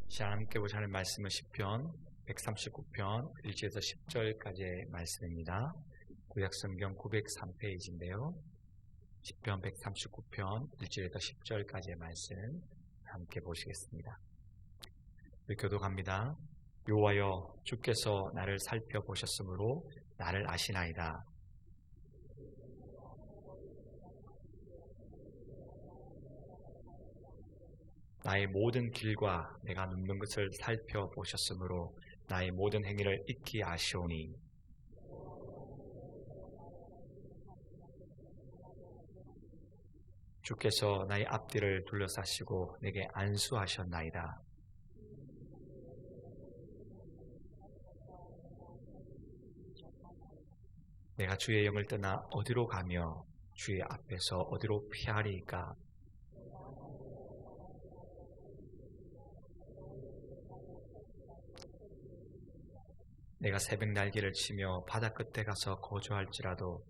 자, 함께 보자 하는 말씀은 시편 139편 1절에서 10절까지의 말씀입니다. 구약성경 903페이지인데요. 시편 139편 1절에서 10절까지의 말씀 함께 보시겠습니다. 우리 교독합니다. 여호와여, 주께서 나를 살펴보셨으므로 나를 아시나이다. 나의 모든 길과 내가 눕는 것을 살펴보셨으므로 나의 모든 행위를 익히 아시오니, 주께서 나의 앞뒤를 둘러싸시고 내게 안수하셨나이다. 내가 주의 영을 떠나 어디로 가며 주의 앞에서 어디로 피하리이까? 내가 새벽 날개를 치며 바다 끝에 가서 거주할지라도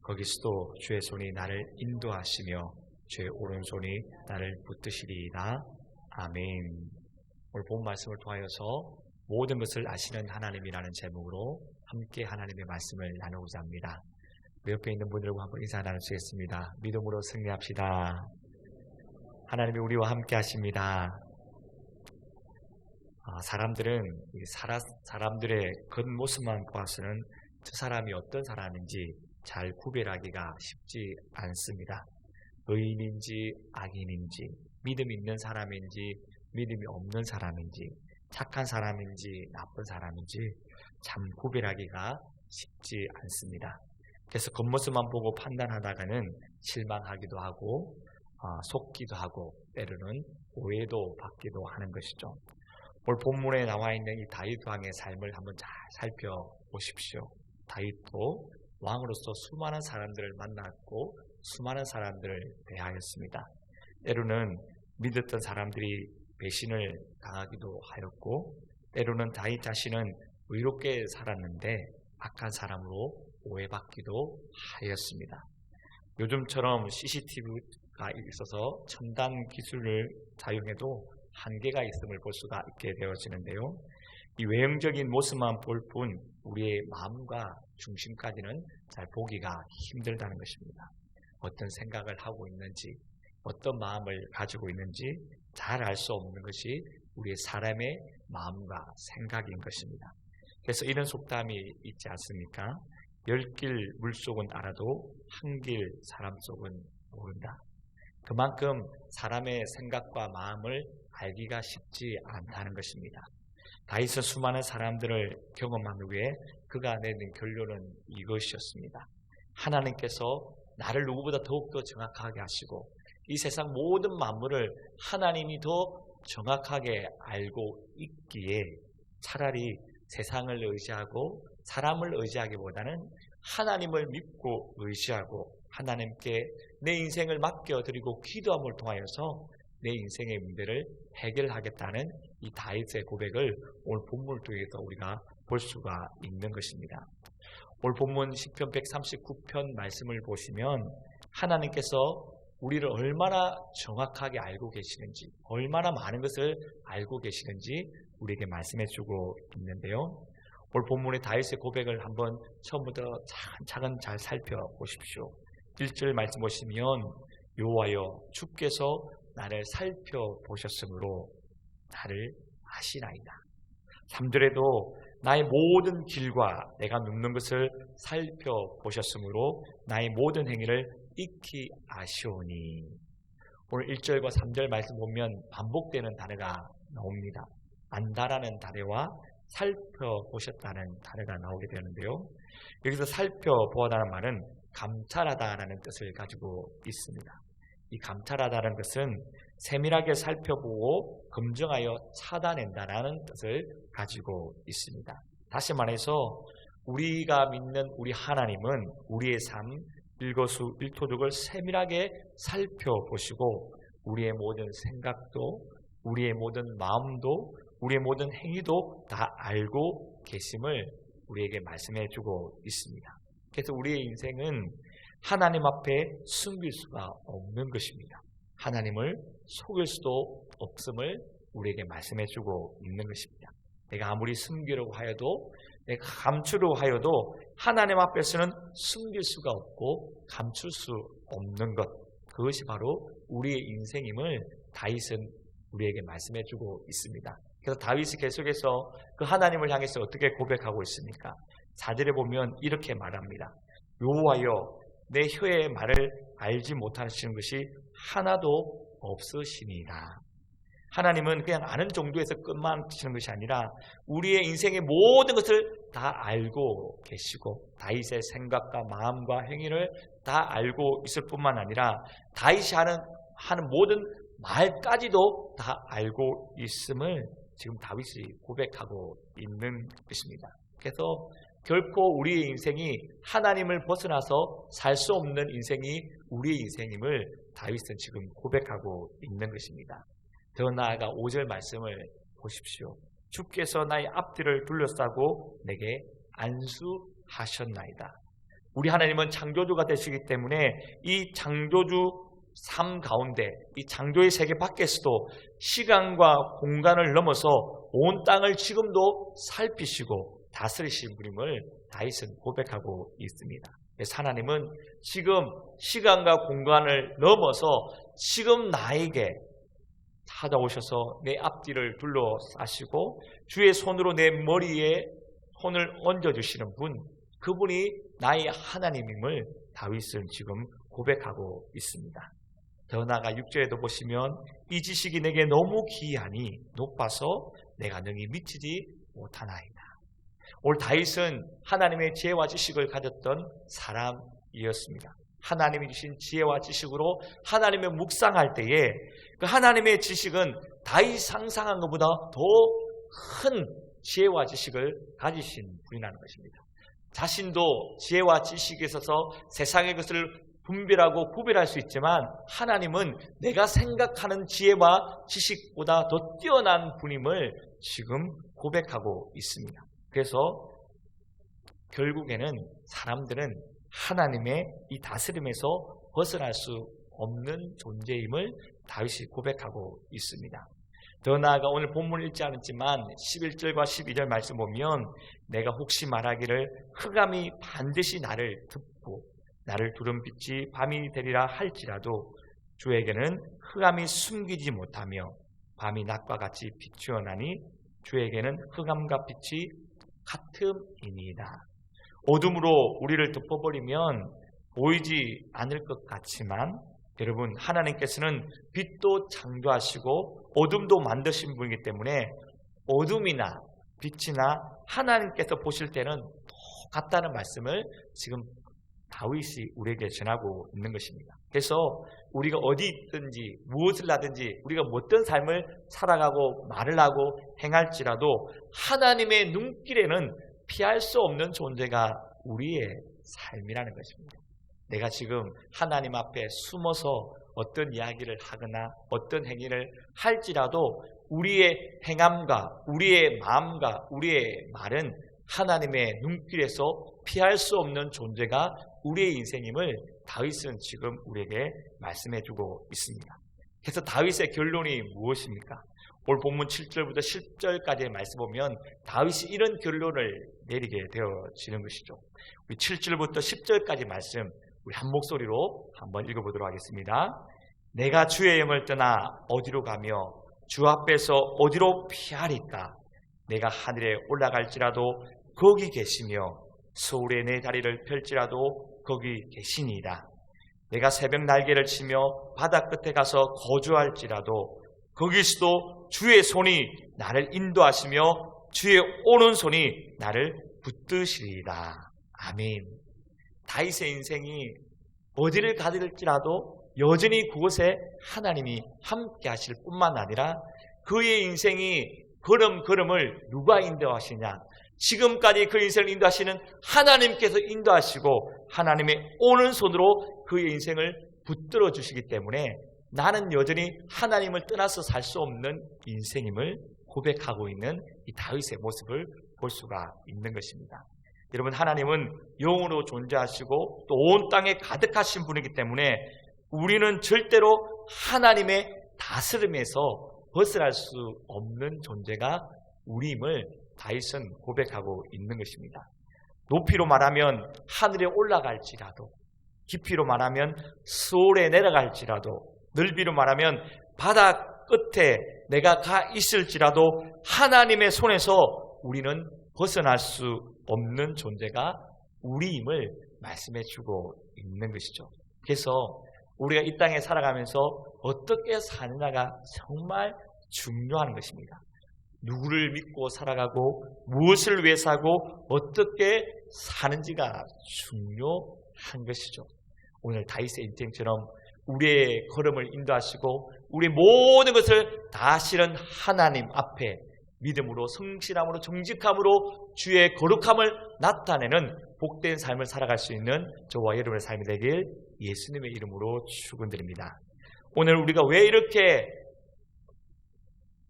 거기서도 주의 손이 나를 인도하시며 주의 오른손이 나를 붙드시리이다. 아멘. 오늘 본 말씀을 통하여서 모든 것을 아시는 하나님이라는 제목으로 함께 하나님의 말씀을 나누고자 합니다. 옆에 있는 분들과 한번 인사 나누시겠습니다. 믿음으로 승리합시다. 하나님이 우리와 함께 하십니다. 사람들은 사람들의 겉모습만 보아서는 저 사람이 어떤 사람인지 잘 구별하기가 쉽지 않습니다. 의인인지 악인인지, 믿음 있는 사람인지 믿음이 없는 사람인지, 착한 사람인지 나쁜 사람인지 참 구별하기가 쉽지 않습니다. 그래서 겉모습만 보고 판단하다가는 실망하기도 하고 속기도 하고 때로는 오해도 받기도 하는 것이죠. 오늘 본문에 나와 있는 이 다윗 왕의 삶을 한번 잘 살펴보십시오. 다윗도 왕으로서 수많은 사람들을 만났고 수많은 사람들을 대하였습니다. 때로는 믿었던 사람들이 배신을 당하기도 하였고, 때로는 다윗 자신은 의롭게 살았는데 악한 사람으로 오해받기도 하였습니다. 요즘처럼 CCTV가 있어서 첨단 기술을 사용해도 한계가 있음을 볼 수가 있게 되어지는데요. 이 외형적인 모습만 볼 뿐 우리의 마음과 중심까지는 잘 보기가 힘들다는 것입니다. 어떤 생각을 하고 있는지, 어떤 마음을 가지고 있는지 잘 알 수 없는 것이 우리의 사람의 마음과 생각인 것입니다. 그래서 이런 속담이 있지 않습니까? 10길 물속은 알아도 한 길 사람 속은 모른다. 그만큼 사람의 생각과 마음을 알기가 쉽지 않다는 것입니다. 다윗은 수많은 사람들을 경험한 후에 그가 내는 결론은 이것이었습니다. 하나님께서 나를 누구보다 더욱더 정확하게 하시고 이 세상 모든 만물을 하나님이 더 정확하게 알고 있기에 차라리 세상을 의지하고 사람을 의지하기보다는 하나님을 믿고 의지하고 하나님께 내 인생을 맡겨드리고 기도함을 통하여서 내 인생의 문제를 해결하겠다는 이 다윗의 고백을 오늘 본문을 통해서 우리가 볼 수가 있는 것입니다. 오늘 본문 시편 139편 말씀을 보시면 하나님께서 우리를 얼마나 정확하게 알고 계시는지, 얼마나 많은 것을 알고 계시는지 우리에게 말씀해주고 있는데요. 오늘 본문의 다윗의 고백을 한번 처음부터 차근차근 잘 살펴보십시오. 1절 말씀 보시면 여호와여, 주께서 나를 살펴보셨으므로 나를 아시나이다. 3절에도 나의 모든 길과 내가 눕는 것을 살펴보셨으므로 나의 모든 행위를 익히 아시오니. 오늘 1절과 3절 말씀 보면 반복되는 단어가 나옵니다. 안다라는 단어와 살펴보셨다는 단어가 나오게 되는데요. 여기서 살펴보았다는 말은 감찰하다라는 뜻을 가지고 있습니다. 이 감찰하다는 것은 세밀하게 살펴보고 검증하여 찾아낸다라는 뜻을 가지고 있습니다. 다시 말해서 우리가 믿는 우리 하나님은 우리의 삶, 일거수일투족을 세밀하게 살펴보시고 우리의 모든 생각도, 우리의 모든 마음도, 우리의 모든 행위도 다 알고 계심을 우리에게 말씀해주고 있습니다. 그래서 우리의 인생은 하나님 앞에 숨길 수가 없는 것입니다. 하나님을 속일 수도 없음을 우리에게 말씀해주고 있는 것입니다. 내가 아무리 숨기려고 하여도, 내가 감추려고 하여도 하나님 앞에서는 숨길 수가 없고 감출 수 없는 것, 그것이 바로 우리의 인생임을 다윗은 우리에게 말씀해주고 있습니다. 그래서 다윗이 계속해서 그 하나님을 향해서 어떻게 고백하고 있습니까? 4절에 보면 이렇게 말합니다. 여호와여, 내 혀의 말을 알지 못하시는 것이 하나도 없으시니라. 하나님은 그냥 아는 정도에서 끝마치는 것이 아니라 우리의 인생의 모든 것을 다 알고 계시고 다윗의 생각과 마음과 행위를 다 알고 있을 뿐만 아니라 다윗이 하는 모든 말까지도 다 알고 있음을 지금 다윗이 고백하고 있는 것입니다. 그래서 결코 우리의 인생이 하나님을 벗어나서 살 수 없는 인생이 우리의 인생임을 다윗은 지금 고백하고 있는 것입니다. 더 나아가 5절 말씀을 보십시오. 주께서 나의 앞뒤를 둘러싸고 내게 안수하셨나이다. 우리 하나님은 창조주가 되시기 때문에 이 창조주 삶 가운데, 이 창조의 세계 밖에서도 시간과 공간을 넘어서 온 땅을 지금도 살피시고 다스리신 분임을 다윗은 고백하고 있습니다. 그래서 하나님은 지금 시간과 공간을 넘어서 지금 나에게 찾아오셔서 내 앞뒤를 둘러싸시고 주의 손으로 내 머리에 손을 얹어주시는 분, 그분이 나의 하나님임을 다윗은 지금 고백하고 있습니다. 더 나아가 6절에도 보시면 이 지식이 내게 너무 기이하니 높아서 내가 능히 미치지 못하나이다. 오늘 다윗은 하나님의 지혜와 지식을 가졌던 사람이었습니다. 하나님이 주신 지혜와 지식으로 하나님의 묵상할 때에 그 하나님의 지식은 다윗 상상한 것보다 더 큰 지혜와 지식을 가지신 분이라는 것입니다. 자신도 지혜와 지식에 있어서 세상의 것을 분별하고 구별할 수 있지만 하나님은 내가 생각하는 지혜와 지식보다 더 뛰어난 분임을 지금 고백하고 있습니다. 그래서 결국에는 사람들은 하나님의 이 다스림에서 벗어날 수 없는 존재임을 다윗이 고백하고 있습니다. 더 나아가 오늘 본문을 읽지 않았지만 11절과 12절 말씀 보면 내가 혹시 말하기를 흑암이 반드시 나를 덮고 나를 두른 빛이 밤이 되리라 할지라도 주에게는 흑암이 숨기지 못하며 밤이 낮과 같이 비추어나니 주에게는 흑암과 빛이 같음이니이다. 어둠으로 우리를 덮어버리면 보이지 않을 것 같지만 여러분, 하나님께서는 빛도 창조하시고 어둠도 만드신 분이기 때문에 어둠이나 빛이나 하나님께서 보실 때는 똑같다는 말씀을 지금 다윗이 우리에게 전하고 있는 것입니다. 그래서 우리가 어디 있든지 무엇을 하든지 우리가 어떤 삶을 살아가고 말을 하고 행할지라도 하나님의 눈길에는 피할 수 없는 존재가 우리의 삶이라는 것입니다. 내가 지금 하나님 앞에 숨어서 어떤 이야기를 하거나 어떤 행위를 할지라도 우리의 행함과 우리의 마음과 우리의 말은 하나님의 눈길에서 피할 수 없는 존재가 우리의 인생임을 다윗은 지금 우리에게 말씀해주고 있습니다. 그래서 다윗의 결론이 무엇입니까? 오늘 본문 7절부터 10절까지의 말씀 보면 다윗이 이런 결론을 내리게 되어지는 것이죠. 우리 7절부터 10절까지 말씀 우리 한 목소리로 한번 읽어보도록 하겠습니다. 내가 주의 영을 떠나 어디로 가며 주 앞에서 어디로 피하리까? 내가 하늘에 올라갈지라도 거기 계시며 서울에 내 다리를 펼지라도 거기 계시니이다. 내가 새벽 날개를 치며 바다 끝에 가서 거주할지라도 거기서도 주의 손이 나를 인도하시며 주의 오른손이 나를 붙드시리이다. 아멘. 다윗의 인생이 어디를 가들지라도 여전히 그곳에 하나님이 함께 하실 뿐만 아니라 그의 인생이 걸음걸음을 누가 인도하시냐? 지금까지 그 인생을 인도하시는 하나님께서 인도하시고 하나님의 오른손으로 그의 인생을 붙들어 주시기 때문에 나는 여전히 하나님을 떠나서 살 수 없는 인생임을 고백하고 있는 이 다윗의 모습을 볼 수가 있는 것입니다. 여러분, 하나님은 영으로 존재하시고 또 온 땅에 가득하신 분이기 때문에 우리는 절대로 하나님의 다스림에서 벗어날 수 없는 존재가 우리임을 다윗은 고백하고 있는 것입니다. 높이로 말하면 하늘에 올라갈지라도, 깊이로 말하면 수월에 내려갈지라도, 넓이로 말하면 바다 끝에 내가 가 있을지라도 하나님의 손에서 우리는 벗어날 수 없는 존재가 우리임을 말씀해 주고 있는 것이죠. 그래서 우리가 이 땅에 살아가면서 어떻게 사느냐가 정말 중요한 것입니다. 누구를 믿고 살아가고 무엇을 위해 사고 어떻게 사는지가 중요한 것이죠. 오늘 다윗의 인생처럼 우리의 걸음을 인도하시고 우리 모든 것을 다 실은 하나님 앞에 믿음으로, 성실함으로, 정직함으로 주의 거룩함을 나타내는 복된 삶을 살아갈 수 있는 저와 여러분의 삶이 되길 예수님의 이름으로 축원드립니다. 오늘 우리가 왜 이렇게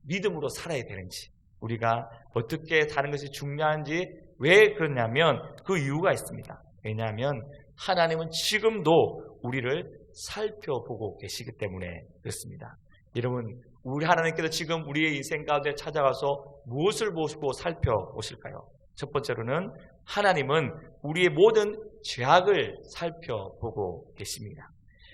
믿음으로 살아야 되는지, 우리가 어떻게 사는 것이 중요한지 왜 그러냐면 그 이유가 있습니다. 왜냐하면 하나님은 지금도 우리를 살펴보고 계시기 때문에 그렇습니다. 여러분, 우리 하나님께서 지금 우리의 인생 가운데 찾아가서 무엇을 보시고 살펴보실까요? 첫 번째로는 하나님은 우리의 모든 죄악을 살펴보고 계십니다.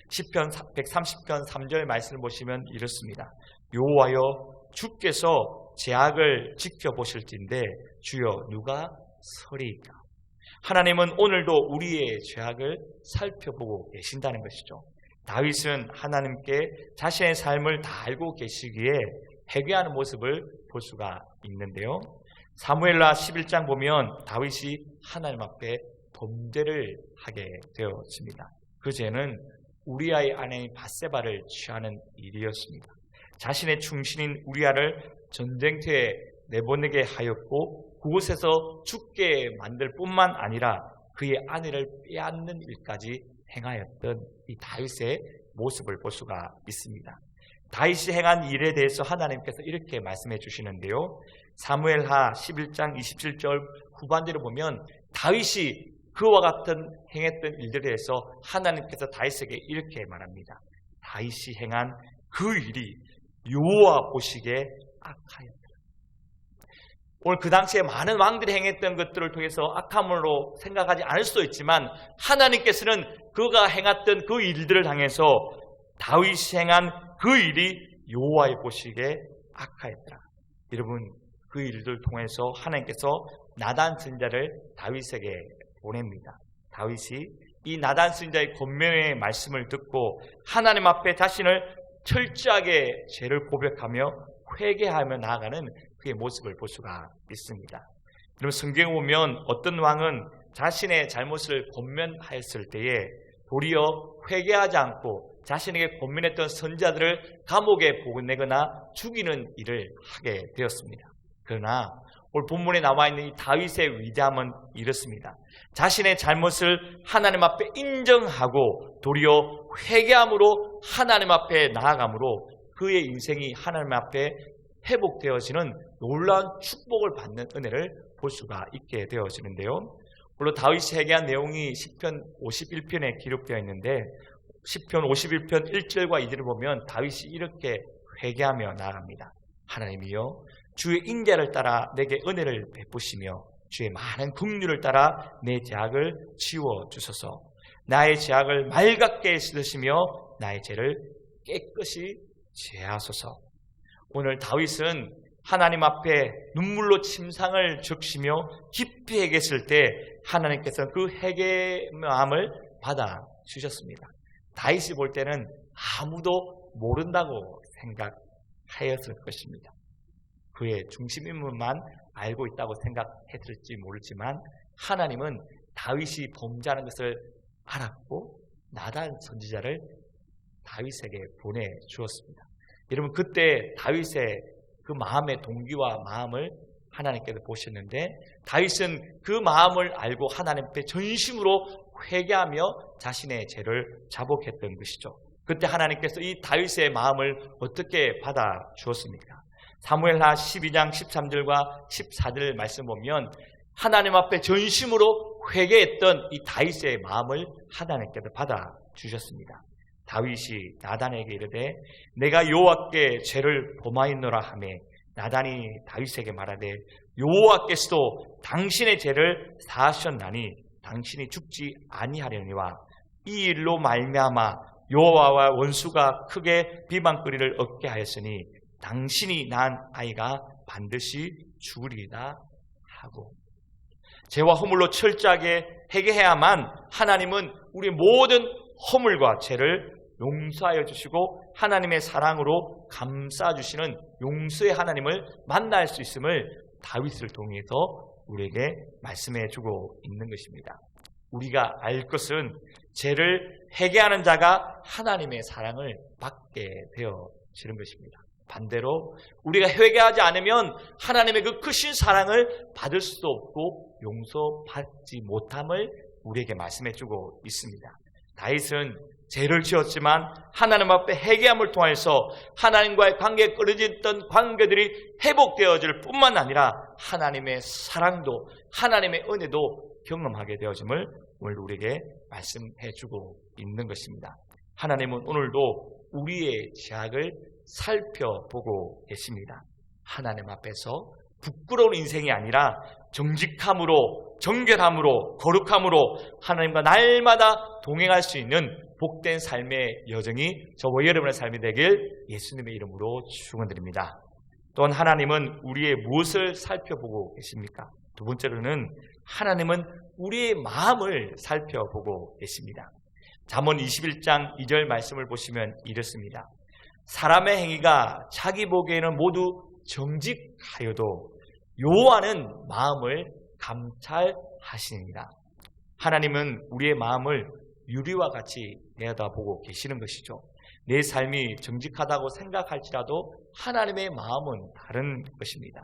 시편 130편 3절 말씀을 보시면 이렇습니다. 여호와여, 주께서 죄악을 지켜보실진데 주여 누가 서리이까. 하나님은 오늘도 우리의 죄악을 살펴보고 계신다는 것이죠. 다윗은 하나님께 자신의 삶을 다 알고 계시기에 회개하는 모습을 볼 수가 있는데요. 사무엘하 11장 보면 다윗이 하나님 앞에 범죄를 하게 되었습니다. 그 죄는 우리아의 아내인 밧세바를 취하는 일이었습니다. 자신의 충신인 우리아를 전쟁터에 내보내게 하였고 그곳에서 죽게 만들 뿐만 아니라 그의 아내를 빼앗는 일까지 행하였던 이 다윗의 모습을 볼 수가 있습니다. 다윗이 행한 일에 대해서 하나님께서 이렇게 말씀해 주시는데요. 사무엘하 11장 27절 후반대로 보면 다윗이 그와 같은 행했던 일들에 대해서 하나님께서 다윗에게 이렇게 말합니다. 다윗이 행한 그 일이 여호와 보시기에 악하였다. 오늘 그 당시에 많은 왕들이 행했던 것들을 통해서 악함으로 생각하지 않을 수도 있지만 하나님께서는 그가 행했던 그 일들을 향해서 다윗이 행한 그 일이 여호와의 보시기에 악하였더라. 여러분, 그 일들을 통해서 하나님께서 나단 선지자를 다윗에게 보냅니다. 다윗이 이 나단 선지자의 권면의 말씀을 듣고 하나님 앞에 자신을 철저하게 죄를 고백하며 회개하며 나아가는 그의 모습을 볼 수가 있습니다. 여러분, 성경에 보면 어떤 왕은 자신의 잘못을 권면하였을 때에 도리어 회개하지 않고 자신에게 권면했던 선지자들을 감옥에 보내거나 죽이는 일을 하게 되었습니다. 그러나 오늘 본문에 나와 있는 이 다윗의 위대함은 이렇습니다. 자신의 잘못을 하나님 앞에 인정하고 도리어 회개함으로 하나님 앞에 나아감으로 그의 인생이 하나님 앞에 회복되어지는 놀라운 축복을 받는 은혜를 볼 수가 있게 되어지는데요. 물론 다윗이 회개한 내용이 시편 51편에 기록되어 있는데 시편 51편 1절과 2절을 보면 다윗이 이렇게 회개하며 나아갑니다. 하나님이여, 주의 인자를 따라 내게 은혜를 베푸시며 주의 많은 긍휼을 따라 내 죄악을 지워주소서. 나의 죄악을 맑게 씻으시며 나의 죄를 깨끗이 제하소서. 오늘 다윗은 하나님 앞에 눈물로 침상을 적시며 깊이 회개했을 때 하나님께서 그 회개의 마음을 받아주셨습니다. 다윗이 볼 때는 아무도 모른다고 생각하였을 것입니다. 그의 중심인물만 알고 있다고 생각했을지 모르지만 하나님은 다윗이 범죄하는 것을 알았고 나단 선지자를 다윗에게 보내주었습니다. 여러분, 그때 다윗의 그 마음의 동기와 마음을 하나님께서 보셨는데 다윗은 그 마음을 알고 하나님 앞에 전심으로 회개하며 자신의 죄를 자복했던 것이죠. 그때 하나님께서 이 다윗의 마음을 어떻게 받아주었습니까? 사무엘하 12장 13절과 14절 말씀 보면 하나님 앞에 전심으로 회개했던 이 다윗의 마음을 하나님께서 받아주셨습니다. 다윗이 나단에게 이르되 내가 여호와께 죄를 범하였노라 하매 나단이 다윗에게 말하되 여호와께서도 당신의 죄를 사하셨나니 당신이 죽지 아니하려니와 이 일로 말미암아 여호와와 원수가 크게 비방거리를 얻게 하였으니 당신이 낳은 아이가 반드시 죽으리이다 하고, 죄와 허물로 철저하게 해결해야만 하나님은 우리 모든 허물과 죄를 용서하여 주시고 하나님의 사랑으로 감싸주시는 용서의 하나님을 만날 수 있음을 다윗을 통해서 우리에게 말씀해 주고 있는 것입니다. 우리가 알 것은 죄를 회개하는 자가 하나님의 사랑을 받게 되어지는 것입니다. 반대로 우리가 회개하지 않으면 하나님의 그 크신 사랑을 받을 수도 없고 용서받지 못함을 우리에게 말씀해 주고 있습니다. 다윗은 죄를 지었지만 하나님 앞에 회개함을 통해서 하나님과의 관계에 끊어졌던 관계들이 회복되어질 뿐만 아니라 하나님의 사랑도 하나님의 은혜도 경험하게 되어짐을 오늘 우리에게 말씀해 주고 있는 것입니다. 하나님은 오늘도 우리의 죄악을 살펴보고 계십니다. 하나님 앞에서 부끄러운 인생이 아니라 정직함으로, 정결함으로, 거룩함으로 하나님과 날마다 동행할 수 있는 복된 삶의 여정이 저와 여러분의 삶이 되길 예수님의 이름으로 축원드립니다. 또한 하나님은 우리의 무엇을 살펴보고 계십니까? 두 번째로는 하나님은 우리의 마음을 살펴보고 계십니다. 잠언 21장 2절 말씀을 보시면 이렇습니다. 사람의 행위가 자기 보기에는 모두 정직하여도 여호와는 마음을 감찰하시니라. 하나님은 우리의 마음을 유리와 같이 내다보고 계시는 것이죠. 내 삶이 정직하다고 생각할지라도 하나님의 마음은 다른 것입니다.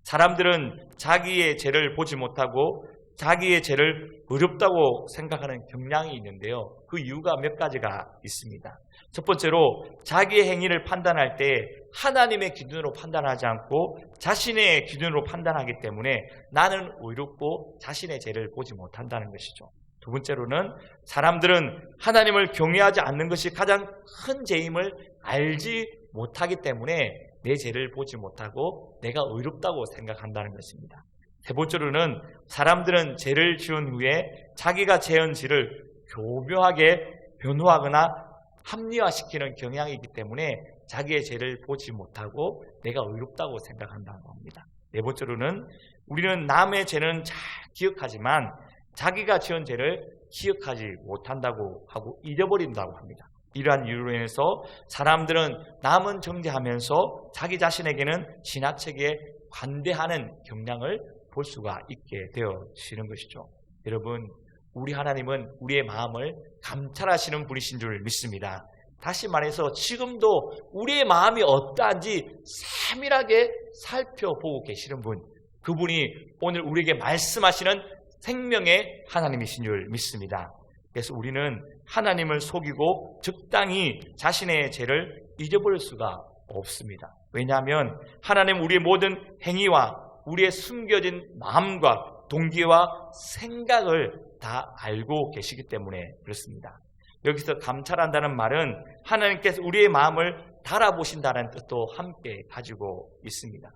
사람들은 자기의 죄를 보지 못하고 자기의 죄를 어렵다고 생각하는 경향이 있는데요. 그 이유가 몇 가지가 있습니다. 첫 번째로 자기의 행위를 판단할 때 하나님의 기준으로 판단하지 않고 자신의 기준으로 판단하기 때문에 나는 의롭고 자신의 죄를 보지 못한다는 것이죠. 두 번째로는 사람들은 하나님을 경외하지 않는 것이 가장 큰 죄임을 알지 못하기 때문에 내 죄를 보지 못하고 내가 의롭다고 생각한다는 것입니다. 세 번째로는 사람들은 죄를 지은 후에 자기가 죄한 죄를 교묘하게 변호하거나 합리화시키는 경향이 있기 때문에 자기의 죄를 보지 못하고 내가 의롭다고 생각한다고 합니다. 네 번째로는 우리는 남의 죄는 잘 기억하지만 자기가 지은 죄를 기억하지 못한다고 하고 잊어버린다고 합니다. 이러한 이유로 인해서 사람들은 남은 정죄하면서 자기 자신에게는 지나치게 관대하는 경향을 볼 수가 있게 되어지는 것이죠. 여러분, 우리 하나님은 우리의 마음을 감찰하시는 분이신 줄 믿습니다. 다시 말해서 지금도 우리의 마음이 어떠한지 세밀하게 살펴보고 계시는 분, 그분이 오늘 우리에게 말씀하시는 생명의 하나님이신 줄 믿습니다. 그래서 우리는 하나님을 속이고 적당히 자신의 죄를 잊어버릴 수가 없습니다. 왜냐하면 하나님 우리의 모든 행위와 우리의 숨겨진 마음과 동기와 생각을 다 알고 계시기 때문에 그렇습니다. 여기서 감찰한다는 말은 하나님께서 우리의 마음을 달아보신다는 뜻도 함께 가지고 있습니다.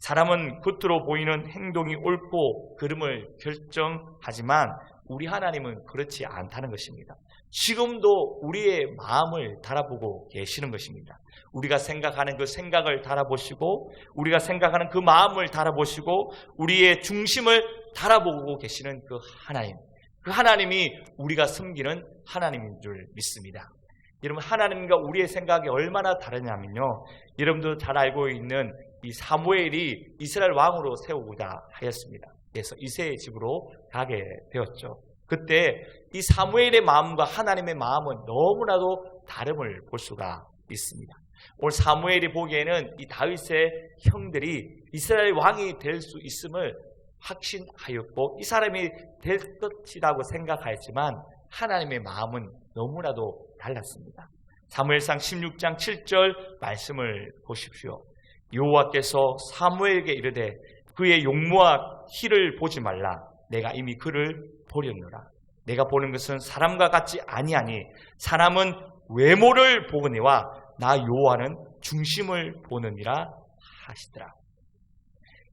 사람은 겉으로 보이는 행동이 옳고 그름을 결정하지만 우리 하나님은 그렇지 않다는 것입니다. 지금도 우리의 마음을 달아보고 계시는 것입니다. 우리가 생각하는 그 생각을 달아보시고 우리가 생각하는 그 마음을 달아보시고 우리의 중심을 달아보고 계시는 그 하나님, 그 하나님이 우리가 섬기는 하나님인 줄 믿습니다. 여러분, 하나님과 우리의 생각이 얼마나 다르냐면요, 여러분도 잘 알고 있는 이 사무엘이 이스라엘 왕으로 세우고자 하였습니다. 그래서 이새의 집으로 가게 되었죠. 그때 이 사무엘의 마음과 하나님의 마음은 너무나도 다름을 볼 수가 있습니다. 오늘 사무엘이 보기에는 이 다윗의 형들이 이스라엘 왕이 될 수 있음을 확신하였고 이 사람이 될 것이라고 생각하였지만 하나님의 마음은 너무나도 달랐습니다. 사무엘상 16장 7절 말씀을 보십시오. 여호와께서 사무엘에게 이르되 그의 용모와 희를 보지 말라. 내가 이미 그를 보렸노라. 내가 보는 것은 사람과 같지 아니하니 사람은 외모를 보거니와 나 여호와는 중심을 보느니라 하시더라.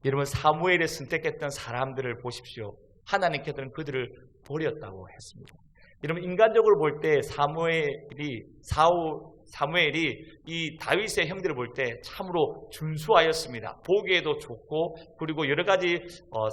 여러분, 사무엘을 선택했던 사람들을 보십시오. 하나님께서는 그들을 버렸다고 했습니다. 여러분, 인간적으로 볼 때 사무엘이 이 다윗의 형들을 볼 때 참으로 준수하였습니다. 보기에도 좋고 그리고 여러 가지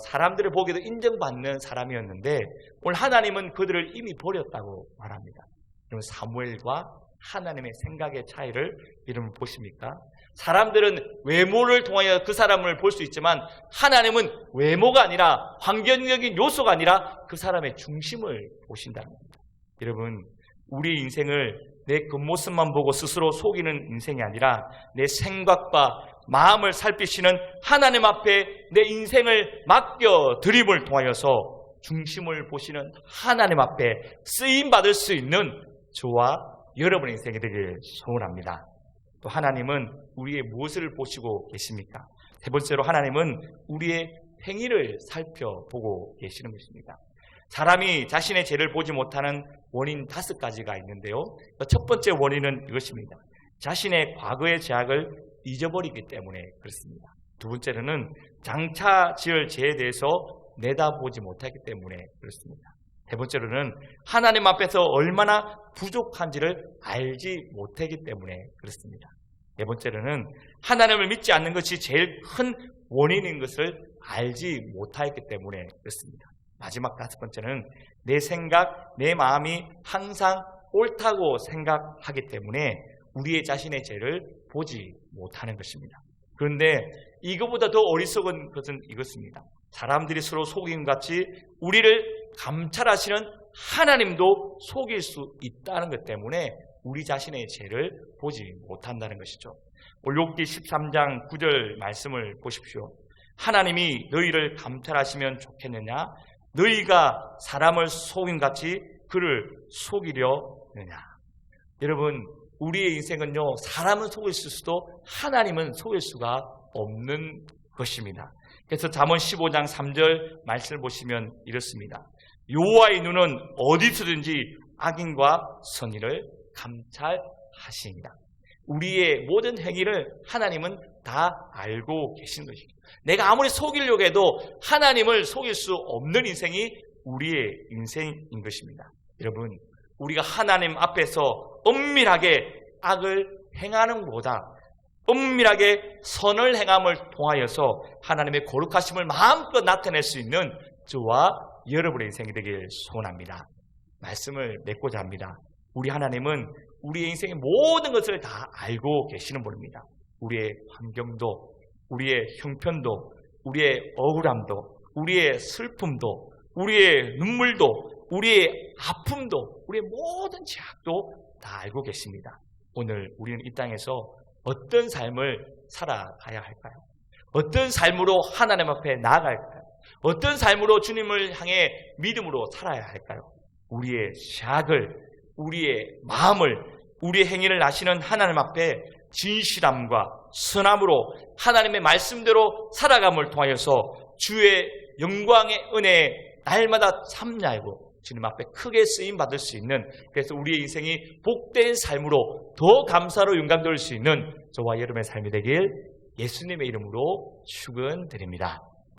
사람들을 보기에도 인정받는 사람이었는데 오늘 하나님은 그들을 이미 버렸다고 말합니다. 여러분, 사무엘과 하나님의 생각의 차이를 여러분 보십니까? 사람들은 외모를 통하여 그 사람을 볼 수 있지만 하나님은 외모가 아니라 환경적인 요소가 아니라 그 사람의 중심을 보신다는 겁니다. 여러분, 우리 인생을 내 겉모습만 보고 스스로 속이는 인생이 아니라 내 생각과 마음을 살피시는 하나님 앞에 내 인생을 맡겨 드림을 통하여서 중심을 보시는 하나님 앞에 쓰임받을 수 있는 저와 여러분의 인생이 되길 소원합니다. 또 하나님은 우리의 무엇을 보시고 계십니까? 세 번째로 하나님은 우리의 행위를 살펴보고 계시는 것입니다. 사람이 자신의 죄를 보지 못하는 원인 5가지가 있는데요. 첫 번째 원인은 이것입니다. 자신의 과거의 죄악을 잊어버리기 때문에 그렇습니다. 두 번째로는 장차 지을 죄에 대해서 내다보지 못하기 때문에 그렇습니다. 세 번째로는 하나님 앞에서 얼마나 부족한지를 알지 못하기 때문에 그렇습니다. 네 번째로는 하나님을 믿지 않는 것이 제일 큰 원인인 것을 알지 못하였기 때문에 그렇습니다. 마지막 5번째는 내 생각, 내 마음이 항상 옳다고 생각하기 때문에 우리의 자신의 죄를 보지 못하는 것입니다. 그런데 이것보다 더 어리석은 것은 이것입니다. 사람들이 서로 속인 것 같이 우리를 감찰하시는 하나님도 속일 수 있다는 것 때문에 우리 자신의 죄를 보지 못한다는 것이죠. 욥기 13장 9절 말씀을 보십시오. 하나님이 너희를 감찰하시면 좋겠느냐? 너희가 사람을 속인 같이 그를 속이려느냐? 여러분, 우리의 인생은요, 사람은 속일 수도 하나님은 속일 수가 없는 것입니다. 그래서 잠언 15장 3절 말씀을 보시면 이렇습니다. 여호와의 눈은 어디서든지 악인과 선의를 감찰하십니다. 우리의 모든 행위를 하나님은 다 알고 계신 것입니다. 내가 아무리 속이려고 해도 하나님을 속일 수 없는 인생이 우리의 인생인 것입니다. 여러분, 우리가 하나님 앞에서 엄밀하게 악을 행하는 것보다 엄밀하게 선을 행함을 통하여서 하나님의 거룩하심을 마음껏 나타낼 수 있는 저와 여러분의 인생이 되길 소원합니다. 말씀을 맺고자 합니다. 우리 하나님은 우리의 인생의 모든 것을 다 알고 계시는 분입니다. 우리의 환경도, 우리의 형편도, 우리의 억울함도, 우리의 슬픔도, 우리의 눈물도, 우리의 아픔도, 우리의 모든 죄악도 다 알고 계십니다. 오늘 우리는 이 땅에서 어떤 삶을 살아가야 할까요? 어떤 삶으로 하나님 앞에 나아갈까요? 어떤 삶으로 주님을 향해 믿음으로 살아야 할까요? 우리의 죄악을, 우리의 마음을, 우리의 행위를 아시는 하나님 앞에 진실함과 선함으로 하나님의 말씀대로 살아감을 통하여서 주의 영광의 은혜에 날마다 참여하고 주님 앞에 크게 쓰임받을 수 있는, 그래서 우리의 인생이 복된 삶으로 더 감사로 영광 돌릴 수 있는 저와 여러분의 삶이 되길 예수님의 이름으로 축원드립니다.